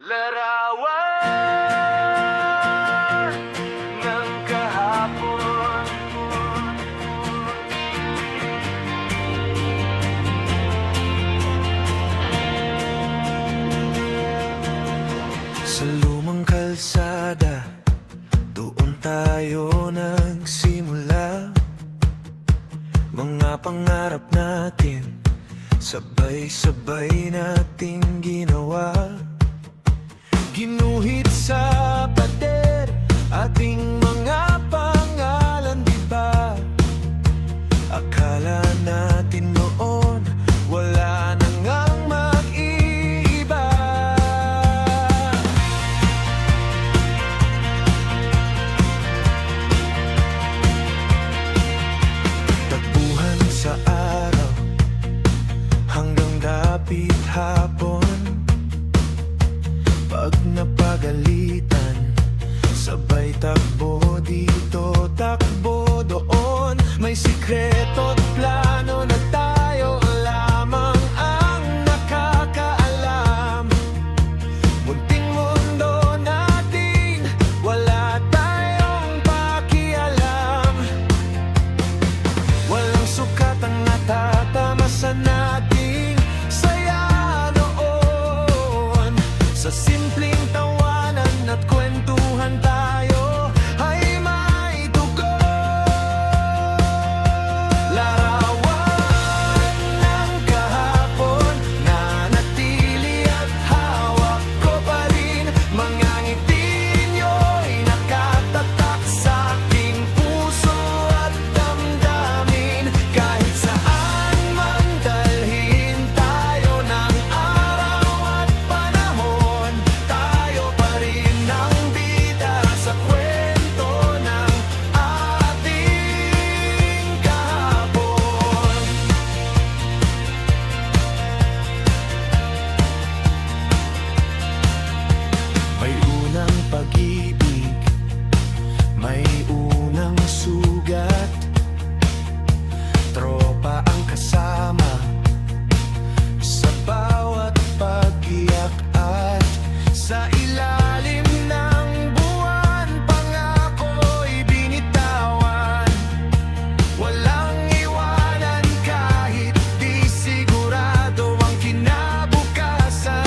Larawan ng kahapon. Sa lumang kalsada, doon tayo nagsimula. Mga pangarap natin, sabay-sabay nating ginawa. Ginuhit sa pader ating mga pangalan, diba? Akala natin noon wala na ngang mag-iiba. Takbuhan sa araw hanggang dapit hapon. Pag napagalitan, sabay takbo dito, takbo doon. May sikreto at plano na tayo lamang ang nakakaalam. Munting mundo natin, wala tayong pakialam. Walang sukat ang natatamasan nating saya noon. Sa simpleng tawanan at kwentuhan tayo ay may dugo. Larawan ng kahapon, nanatili at hawak ko pa rin. Mga ngiti nyo'y nakatatak sa aking puso at damdamin. Kahit saan man dalhin tayo ng araw at panahon, tayo pa rin ang bida sa kwento ng ating kahapon. May unang pag-ibig, may unang sugat. Tropa ang kasama sa bawat pag-iyak at sa ilalim ng buwan, pangako'y binitawan. Walang iwanan kahit di sigurado ang kinabukasan.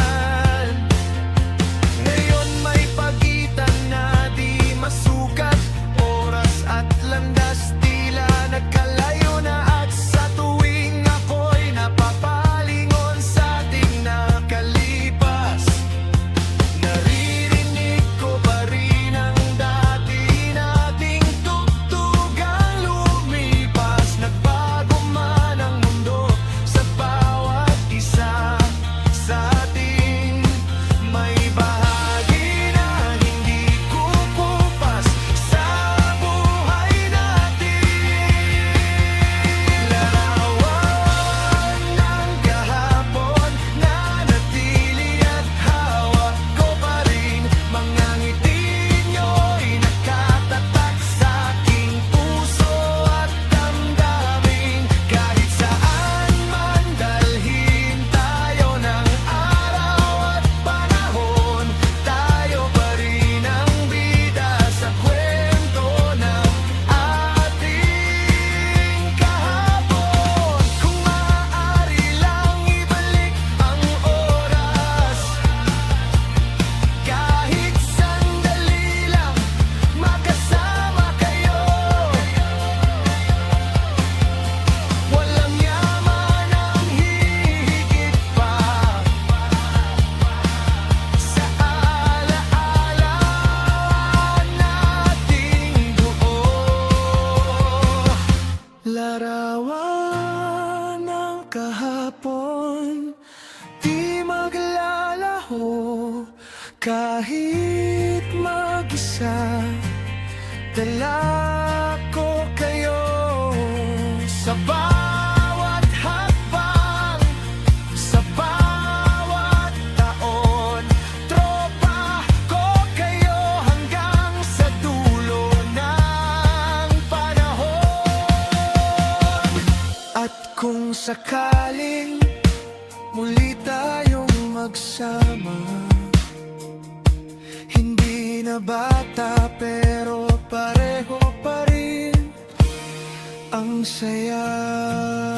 Ngayon may pagitan na di masukat, oras at landas tila nagkalayo na. At sa tuwing ako'y napapalingon sa ating nakalipas, naririnig ko pa rin ang dati nating tugtugang lumipas. Nagbago man ang mundo sa bawat isa sa atin, may bahagi na hindi kukupas sa buhay natin. Larawan ng kahapon, nanatili at hawak ko pa rin. Mga ngiti nyo'y nakatatak sa aking puso at damdamin. Kahit saan man dalhin tayo ng araw at panahon, tayo pa rin ang bida sa kwento ng ating kahapon. Kung maaari lang ibalik ang oras, kahit sandali lang makasama kayo. Walang yaman ang hihigit pa sa alaala nating buo. Larawan ng kahapon, di maglalaho kahit mag-isa. Dala ko kayo sa bawat hakbang, sa bawat taon. Tropa ko kayo hanggang sa dulo ng panahon. At kung sakaling muli tayong magsama, binabata pero pareho pa rin ang saya.